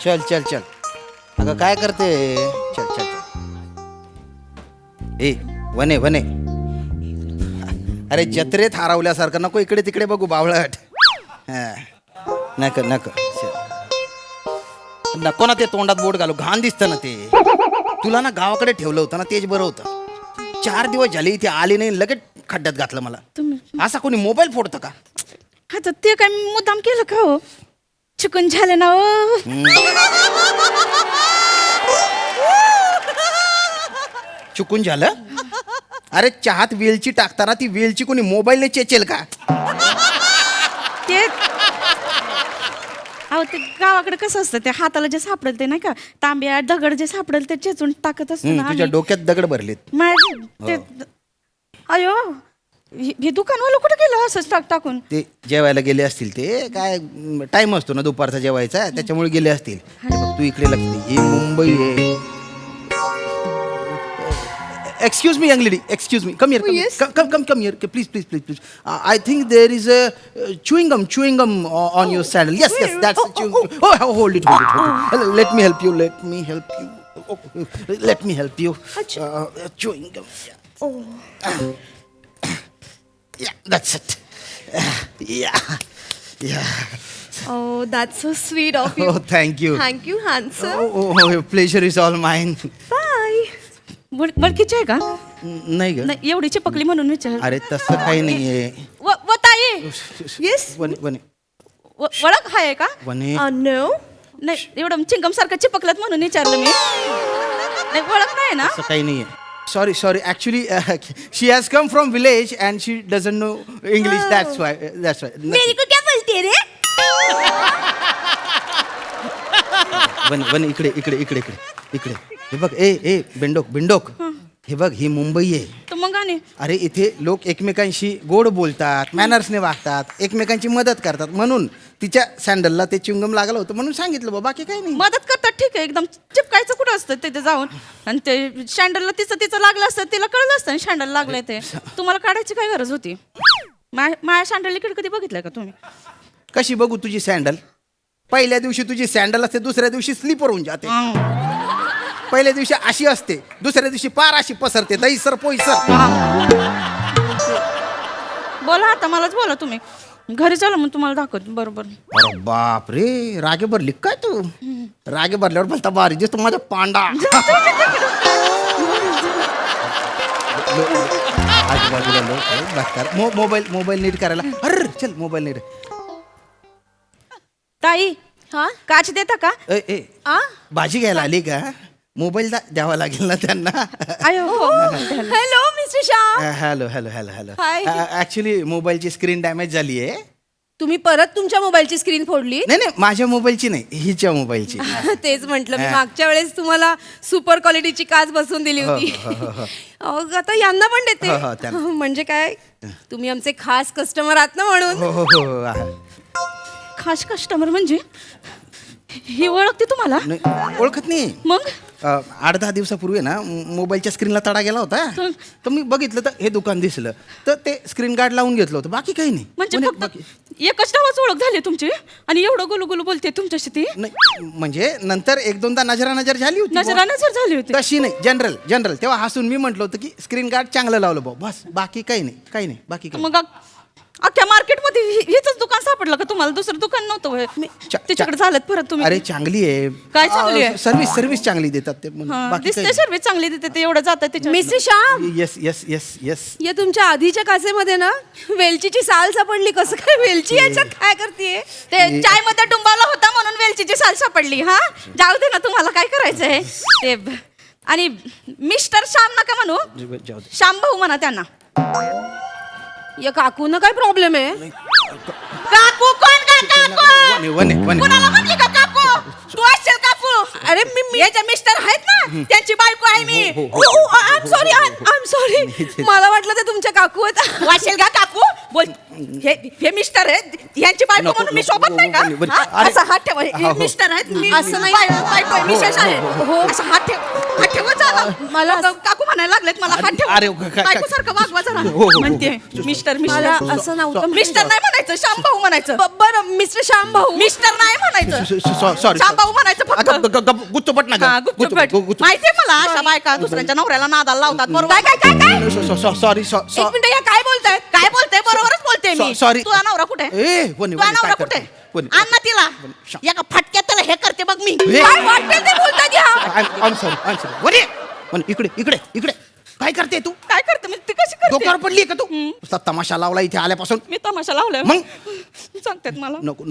चल चल चल. अगं काय करते? चल चल चल. ए वने वने. अरे जत्रेत हरवल्यासारखं नको इकडे तिकडे बघू बावळट. नको नको नको ना, ते तोंडात बोट घालू, घाण दिसतं ना ते. तुला ना गावाकडे ठेवलं होतं ना, तेच बरं होतं. 4 दिवस झाले इथे आले नाही, लगेच खड्ड्यात घातलं मला. असा कोणी मोबाईल फोडतं का? आता ते काय मुद्दाम केलं का हो? चुकून झालं ना हो. चुकून झालं? अरे चहात वेलची टाकताना ती वेलची कोणी मोबाईलने चेचेल का? ते अहो ते गावाकडे कसं असतं, ते हाताला जे सापडेल ते नाही का, तांब्या दगड जे सापडेल ते चेचून टाकत असतो ना. तुझ्या डोक्यात दगड भरलेत. ते अयो हे दुकानवाला कुठे गेलं असंच टाकून? ते जेवायला गेले असतील, ते काय टाइम असतो ना दुपारचा जेवायचा, त्याच्यामुळे गेले असतील. बघ, तू इकडे लक्ष दे. ही मुंबई आहे. Excuse me, young lady. Excuse me. Come here. Come, Yes. come here. Please, please, please, please. I think there is a chewing gum on your sandal. Yes, yes, that's a chewing gum. Oh, hold it. Let me help you. Let me help you. Oh, let me help you. Chewing gum. Yeah. Oh. Yeah, that's it. Yeah. Oh, that's so sweet of you. Oh, thank you. Thank you, handsome. Oh, pleasure is all mine. Bye. वडकीची आहे का? नाही ग. नाही एवढी चिपकली म्हणून विचार. अरे तसं काही नाहीये. व ताई Yes. वने वळख आहे का? वने. No. नाही एवढं चिंगम सारखं चिपकलत म्हणून विचारलं मी. नाही वळख नाही ना? असं काही नाहीये. Sorry. Actually, she has come from village and she doesn't know English. That's why. मेरी को क्या बोलते रे? वन इकडे. हे बघ, ए बिंडोक. हे बघ, ही मुंबई आहे. तर मग आणि अरे इथे लोक एकमेकांशी गोड बोलतात, मॅनर्सने वागतात, एकमेकांची मदत करतात. म्हणून तिच्या सँडलला ते चिंगम लागलं होतं म्हणून सांगितलं. बाकी काही नाही. मदत करतात ठीक आहे, एकदम चिपकायचं कुठं असतं तिथे जाऊन. आणि ते शँडलला तिचं लागलं असतं, तिला कळलं असतं शँडल लागलंय ते. तुम्हाला काढायची काय गरज होती? माझ्या शँडल इकडे कधी बघितलंय का तुम्ही? कशी बघू तुझी सँडल? पहिल्या दिवशी तुझी सँडल असते, दुसऱ्या दिवशी स्लीपर होऊन जाते. पहिल्या दिवशी अशी असते, दुसऱ्या दिवशी पार अशी पसरते. दही सर पोई सर. बोला आता मलाच बोला तुम्ही. घरी चला मग तुम्हाला दाखवत बरोबर. अरे बाप रे, रागे भरली काय तू? रागे भरल्यावर बोलता बारी दिसतो माझा पांडा. आजूबाजूला लोक बघतात. मोबाईल नीट करायला. अरे चल मोबाईल नीट. ताई हा? काच देता का? ए भाजी घ्यायला आली का? मोबाईल द्यावा लागेल ना त्यांना. अयो Hello, Mr. Shah. Hello. Hi. Actually मोबाईलची स्क्रीन डॅमेज झाली आहे. तुम्ही परत तुमच्या मोबाईलची स्क्रीन फोडली? नाही माझ्या मोबाईलची नाही, हिच्या मोबाईलची. तेच म्हटलं मी मागच्या वेळेस तुम्हाला सुपर क्वालिटीची काच बसवून दिली होती. आता यांना पण देते. त्यांना. म्हणजे काय, तुम्ही आमचे खास कस्टमर आहात ना म्हणून. हो. खास कस्टमर म्हणजे ही ओळखते तुम्हाला? नाही, ओळखत नाही. मग 8-10 दिवसापूर्वी ना मोबाईलच्या स्क्रीनला तडा गेला होता. तर मी बघितलं तर हे दुकान दिसलं, तर ते स्क्रीन गार्ड लावून घेतलं होतं. बाकी काही नाही. म्हणजे फक्त एकच नावाच ओळख झाली तुमची आणि एवढं गुलू बोलते तुमच्याशी ती? नाही म्हणजे नंतर 1-2दा नजर झाली होती. नजर झाली होती तशी नाही, जनरल. तेव्हा हसून मी म्हटलं होतं की स्क्रीन गार्ड चांगलं लावलं भाऊ, बस. बाकी काही नाही. बाकी काही. मग अख्ख्या मार्केटमध्ये हेच दुकान सापडलं का तुम्हाला? दुसरं दुकान नव्हतं होय? त्याच्याकडे झालं परत तुम्ही? अरे चांगली आहे. काय चांगली आहे? सर्व्हिस चांगली देतात ते. दिसते सर्व्हिस चांगली देते ते, एवढं जातात त्याच्या. Mister Shah, yes. या तुमच्या आधीच्या काचेमध्ये ना वेलचीची साल सापडली. कसं काय वेलची याच्यात काय करते? ते चाय मध्ये डुंबाला होता म्हणून वेलचीची साल सापडली. हा जाऊ दे ना, तुम्हाला काय करायचंय ते. आणि मिस्टर श्याम नका म्हणू, श्याम भाऊ म्हणा त्यांना. या काकूंना काय प्रॉब्लेम आहे? काकू कोण? वने कोणाला म्हणली का काकू? तू असेल काकू? अरे मी याच्या मिस्टर आहेत ना, त्यांची बायको आहे मी. I am sorry. मला वाटलं ते तुमच्या काकू आहेत. वाशेल का काकू? बोल. हे मिस्टर आहेत, यांची बायको म्हणून मी सोबत नाही का? हा? असा हात ठेवा. हे मिस्टर आहेत, मी असं नाही. बायको आहे, मिसेस आहे. हो, असा हात ठेव. हात ठेवा जरा. मला काकू म्हणायला लागलेत मला हात ठेवा. अरे, बायकोसारखं वागवा जरा. हो. म्हणते मिस्टर मला मिस्टर असं नव्हतं मिस्टर नाही म्हणायचं श्याम भाऊ म्हणायचं. बरं मिस्टर श्याम भाऊ मिस्टर नाही म्हणायचं सॉरी श्याम भाऊ म्हणायचं फक्त. गुच्चपट ना हा, गुपचूप. माहितीये मला अशा बायका दुसऱ्यांच्या नवऱ्याला नादाला लावतात बरोबर. काय काय काय काय सॉरी एक मिनिट या काय बोलतायत काय बोलते बरोबरच बोलते मी. Sorry. तुझा नवरा कुठे ए वने तुझा वने नवरा काय कुठे करते? वने. अण्णा तिला शा- एका फटक्यात त्याला हे करते बघ मी. ए. काय वाटेल ते बोलतात या I'm sorry. वने इकडे काय करते तू काय करते मी ती कशी करते डोक्यावर पडली का तू नुसता तमाशा लावला इथे आल्यापासून मी तमाशा लावलाय मग? सांगतात मला नको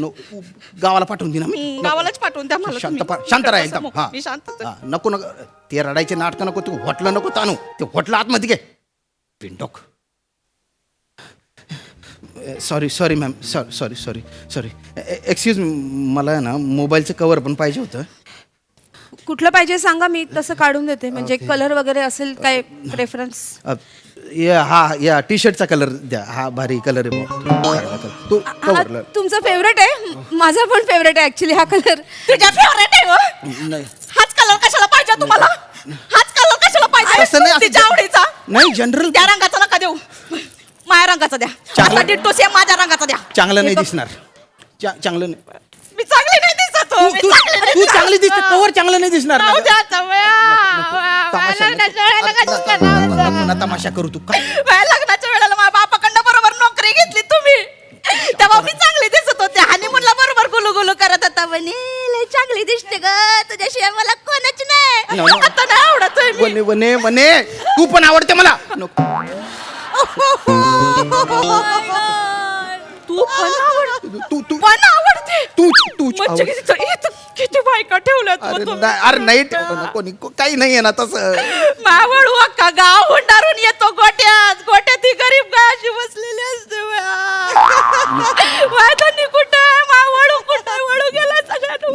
गावाला पाठवून दे ना मी गावालाच पाठवून द्या मला शांत तुम्ही. शांत राहा कसं एकदम मग? हा मी शांत हा, नको ते रडायचे नाटक नको तू होटलं नको तानू ते होटलं आतमध्ये घे पिंडोक सॉरी मॅम सॉरी एक्सक्यूज मला ना मोबाईलचं कवर पण पाहिजे होतं कुठलं पाहिजे सांगा मी तसं काढून देते म्हणजे कलर वगैरे असेल काय प्रेफरन्स या टी शर्टचा कलर द्या हा भारी कलर आहे बुवा. तो हा कवर तुमचा फेवरेट आहे माझा पण फेवरेट आहे ऍक्च्युली हा कलर तुझ्या फेवरेट आहे हो? नाही हाच कलर कशाला पाहिजे तुम्हाला हाच कलर कशाला असं नाही, पाहिजे असं तिच्या आवडीचा नाही जनरल त्या रंगाचा नका देऊ माझ्या रंगाचा द्या चांगलं- असा डिट्टो सेम माझ्या रंगाचा द्या. चांगलं नाही दिसणार चांगलं नाही मी चांगली नाही दिसत हो. मी तू चांगली नाही तू दिसत. चांगली दिसते कवर चांगलं नाही दिसणार राहू द्या आता. तमाशा लग्नाच्या वेळेला कशाला करावं? नको ना तमाशा करू तू काय माझ्या लग्नाच्या वेळेला माझ्या बापाकडनं बरोबर नोकरी घेतली तुम्ही तेव्हा मी चांगली दिसत होते हनीमूनला बरोबर गुलू गुलू करत होता म्हणे लय चांगली दिसते ग तुझ्याशिवाय मला कोणच नाही No, no. आता नाही आवडतोय मी. वने तू पण आवडते मला नको तू पण आवडते तू पण आवडते तूच म्हणजे किती बायका ठेवल्यात मग तुम्ही? अरे नाही ठेवलं नको काही नाही आहे ना तसं मावळू अख्खा गाव हुंडारून येतो गोट्यात ही गरीब गाशी बसलेली असते माझ्यानी कुठे मावळू कुठे वळू गेला सगळ्यांना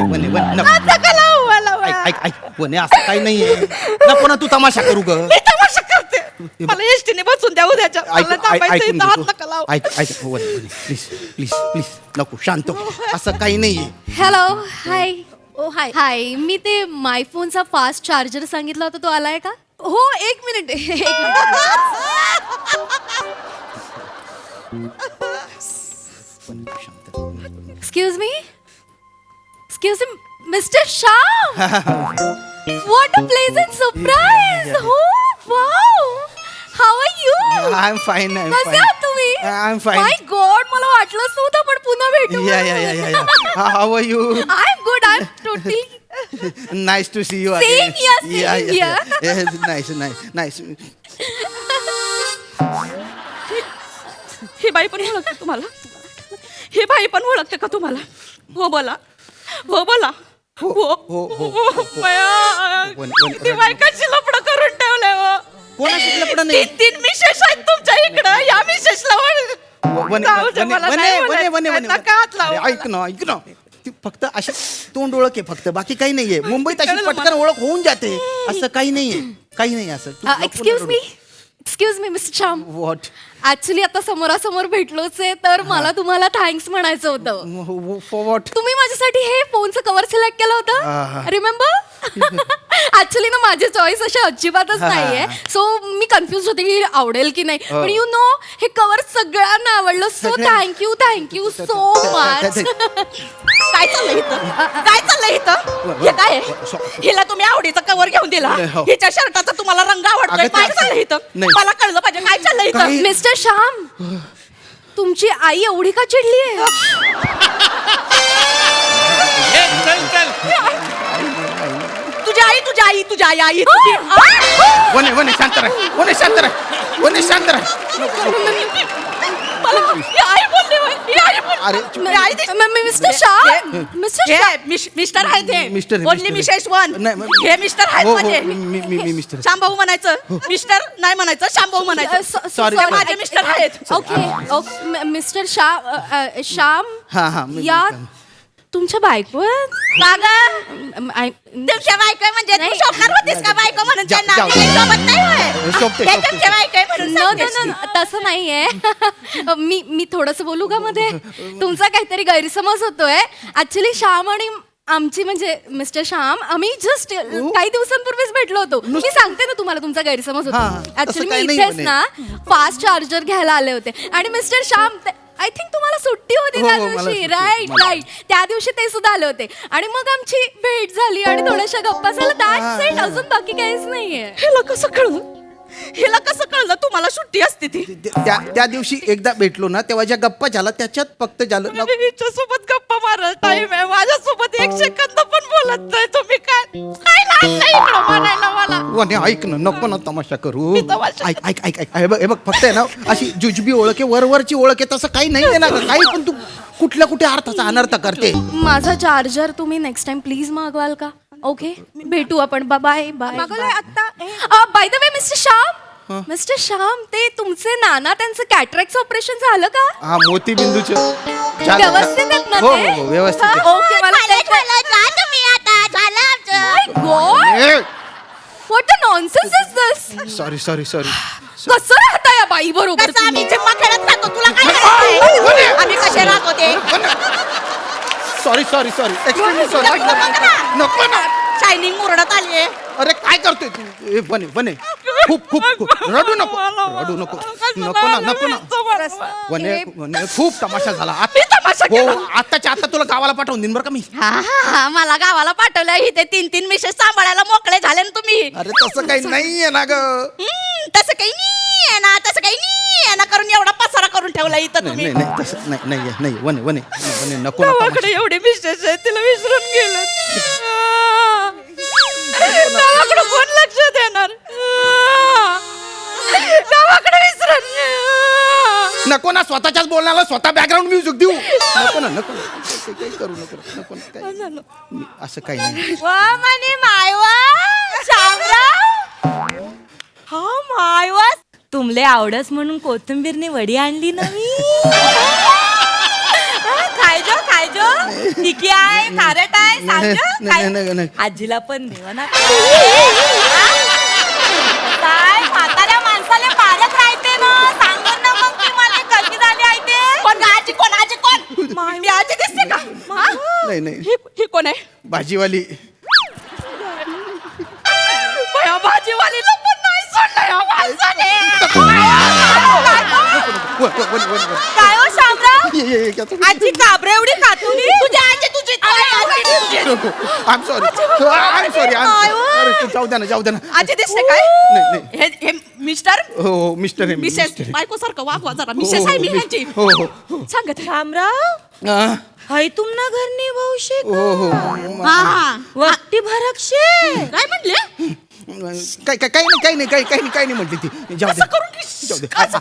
वने नको. आता का लावू मला बा? ऐक वने असं काही नाहीये नको ना तू तमाशा करू ग मी तमाशा करते मला एसटीने बसून द्या उद्याच्या मला थांबायचं इथं हात नका लावू. ऐक वने प्लीज नको शांत हो. असं काही नाहीये हॅलो हाय ओ हाय मी ते माय फोनचा फास्ट चार्जर सांगितला होता तो आलाय का हो एक minute excuse me mister Shyam what a pleasant surprise हो wow how are you I am fine कसे आहात तुम्ही I am fine my God मला वाटलंच नव्हतं पण पुन्हा भेटू या how are you I am good I am totally nice to see you Same here, same here. Nice ही बाई पण ओळखते तुम्हाला ही बाई पण ओळखते का तुम्हाला हो बोला हो बोला हो, हो, हो, हो. बया, किती बायकाची लपड करून ठेवलंय हो कोणाशी लफडं नाही. तीन मिसेस आहेत तुमच्या इकडं या मिसेसला जाऊ दे, मला नाही बोलायचं. नका हात लावू ऐक ना ती फक्त अशी तोंड ओळख आहे फक्त बाकी काही नाहीये मुंबईत अशी पटकन ओळख होऊन जाते असं काही नाही असं excuse me mister Shyam what actually आता समोरासमोर भेटलोच आहे तर मला तुम्हाला थँक्स म्हणायचं होतं फॉर व्हॉट तुम्ही माझ्यासाठी हे फोनचं कव्हर सिलेक्ट केलं होतं रिमेंबर ऍक्च्युली ना माझी चॉईस अशी अजिबातच नाहीये सो मी कन्फ्युज होते की आवडेल की नाही पण यू नो हे कव्हर सगळ्यांना आवडलं सो थँक्यू सो मच काय चाललंय इथं हे काय आहे? हिला तुम्ही आवडीचा कवर घेऊन दिला हो. हिच्या शर्टाचा तुम्हाला रंग आवडतोय अगं, काय ते- चाललंय इथं नाही. मला कळलं पाहिजे काय चाललंय इथं काही- मिस्टर श्याम तुमची आई एवढी का चिडली आहे तुझी आई तुझी वने शांत राह मला ही आई बोलली होय, ही आई बोलली. अरे, ही आई दिसते. मिस्टर श्याम मिस्टर हे मिस्टर आहेत हे मिस्टर ओनली मिसेस वन नाही, हे मिस्टर आहेत हो, माझे मी मिस्टर शांभाऊ म्हणायचं मिस्टर नाही म्हणायचं शांभाऊ म्हणायचं Sorry, हे माझे मिस्टर आहेत ओके मिस्टर श्याम हा या तुमच्या बायको का गं? तुमच्या बायको म्हणजे तू शोभणार होतीस का बायको म्हणून त्यांना जाऊ. मी शोभत नाही होय. शोभते, ते शोभते. तुमच्या बायको आहे म्हणून सांगतेस. तसं नाहीये मी थोडस बोलू का मध्ये तुमचा काहीतरी गैरसमज होतोय ऍक्च्युली श्याम आणि आमची म्हणजे मिस्टर श्याम आम्ही जस्ट काही दिवसांपूर्वीच भेटलो होतो. मी सांगते ना तुम्हाला, तुमचा गैरसमज हा, होता. तसं ऍक्च्युली काही मी नाही इथेच ना फास्ट चार्जर घ्यायला आले होते आणि मिस्टर श्याम आय थिंक तुम्हाला सुट्टी होती त्या हो, मला दिवशी. सुट्टी, राईट मला. राईट, त्या दिवशी ते सुद्धा आले होते आणि मग आमची भेट झाली आणि थोड्याशा गप्पा झाल्या. That's it. अजून बाकी काहीच नाहीये. हिला कसं कळलं? हिला कसं कळलं तुम्हाला सुट्टी असते ती? त्या दिवशी एकदा भेटलो ना तेव्हा ज्या गप्पा झाला त्याच्यात फक्त झालं ना. हिच्यासोबत गप्पा मारायला टाइम आहे, माझ्यासोबत एक सेकंद पण बोलत नाही तुम्ही. काय लागलं इकडं म्हणायला मला? वने ऐक ना, नको ना तमाशा करू. मी तमाशा ऐक ऐक ऐक ऐक हे बघ फक्त आहे ना अशी जुजबी ओळख आहे, वरवरची ओळख आहे, तसं काही नाही आहे ना ग. काही पण तू कुठल्या कुठे अर्थाचा अनर्थ करते. माझा चार्जर तुम्ही नेक्स्ट टाइम प्लीज मागवाल का? ओके, भेटू आपण. Bye bye. मागवलंय आत्ता. By the way mister Shyam, ते तुमचे नाना त्यांचं कॅटरॅक्टचं ऑपरेशन झालं का? हा मोतीबिंदूचं व्यवस्थित आहेत ना हो ते? हो, व्यवस्थित आहे. ओके, मला what the nonsense is this? Sorry sorry sorry. कसं राहता या बाई बरोबर? कसं आम्ही जिम्मा खेळत राहतो, तुला काय करायचंय? आम्ही कसे राहतो ते? Sorry sorry sorry excuse sorry. नको ना. शायनिंग मुरडत आली. अरे काय करतोय तू? बने बने खूप खूप खूप रडू नको रडू नको नको ना नको ना. वने वने खूप तमाशा झाला. हो आत्ताच्या आता तुला गावाला पाठवून देईन बरं का मी. हा, मला गावाला पाठवलं. इथे 3-3 मिसेस सांभाळायला मोकळे झाले ना तुम्ही. अरे तसं काही नाहीये ना ग. तसं काही नाही ना, तसं काही नाही ना, करून एवढा पसारा करून ठेवला इथं नाही तुम्ही. नाही नाही तसं नाही नाहीये नाही वने वने वने नको ना तमाशा. गावाकडे एवढे मिसेस आहेत, तिला विसरून गेलं. गावाकडे कोण लक्ष देणार? गावाकडे विसरून. नको ना स्वतःच्याच बोलण्याला स्वतः बॅकग्राऊंड म्युझिक देऊ. नको ना नको ना. असं काही करू नको नको ना, काही मी असं काही नाही. वा म्हणे मायवा शामराव. हा मायवा, तुमले आवडस म्हणून कोथिंबीरने वडी आणली ना मी. खायजो खायजो. ठीक आहे, खारट आहे, सांगजो. नाही, नाही, नाही. आजीला पण देवा ना. काय म्हाताऱ्या माणसाला पाळत राहते ना, सांगून ना मग ती मला कशी झाली आहे ते. कोण आजी कोण आजी कोण? मी आजी दिसते का? नाही नाही ही कोण आहे? भाजीवाली. बया, भाजीवालीला पण नाही सोडलं या माणसाने. काय हो शामराव, ये, आजी काबरे एवढी खातुली. तुझी आजी तुझी आम सॉरी जाऊ द्या ना जाऊ द्या ना. आजी दिसते काय? नाही नाही हे मिस्टर हो हो मिस्टर आहे मिसेस मिस्टर आहे. बायको सारखं वागवा जरा. मिसेस आहे मी ह्यांची. हो हो हो सांगत शामराव, हा, हाय तुमना घरनी भाऊशे हो हो हा. वक्ती भरकशे. काय म्हणले? काही नाही म्हटली ती. जाऊ असं करून दे की- जाऊ दे असं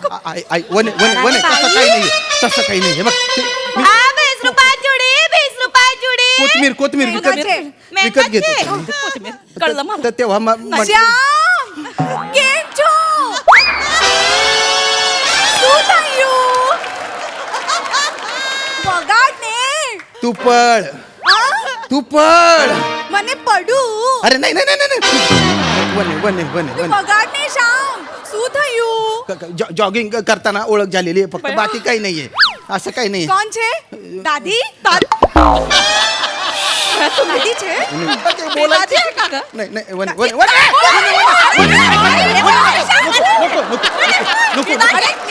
वने तसं काही नाही तसं काही नाही. हे बघ ते- 20 रुपये जुडी, 20 रुपये जुडी. कोथमीर विकत घेतो. कोथिंबीर. कळलं मला. तर तेव्हा श्याम, केम छो? શું થયું? વગાડને. तू पळ મને પડું. अरे नाही नाही नाही नाही वने વગાડને શ્યામ, શું થયું? जॉगिंग करताना ओळख झालेली आहे फक्त, बाकी काही नाहीये. असं काही नाही. કોણ છે? દાદી? દાદી છે? दादी आहे का गं? नाही मी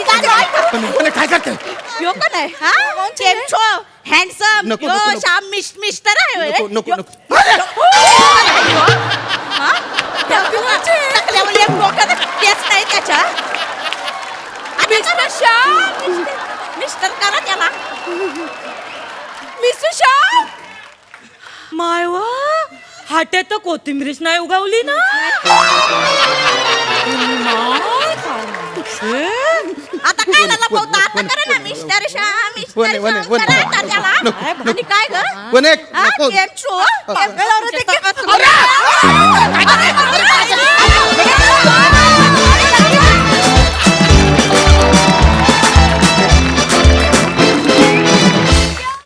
दादी आहे. काय करते? यो कोण आहे? हा? केम छो? हँडसम. नको, यो नको, नको. श्याम मिस्टर आहे होय. नको नको हा? टाकल्यावर एक डोक्यात केस नाही त्याच्या. मिस्टर श्याम. मिस्टर करा त्याला. मिस्टर श्याम, मायवा, हाटे तर कोथिंबीरच नाही उगवली ना. आता काय लपवता? आता करा ना मिस्टर श्याम. मिस्टर वने, वने, श्याम वने. करा आता त्याला. नको, आणि काय ग? वने हा? नको. केम छो? अरे! अरे!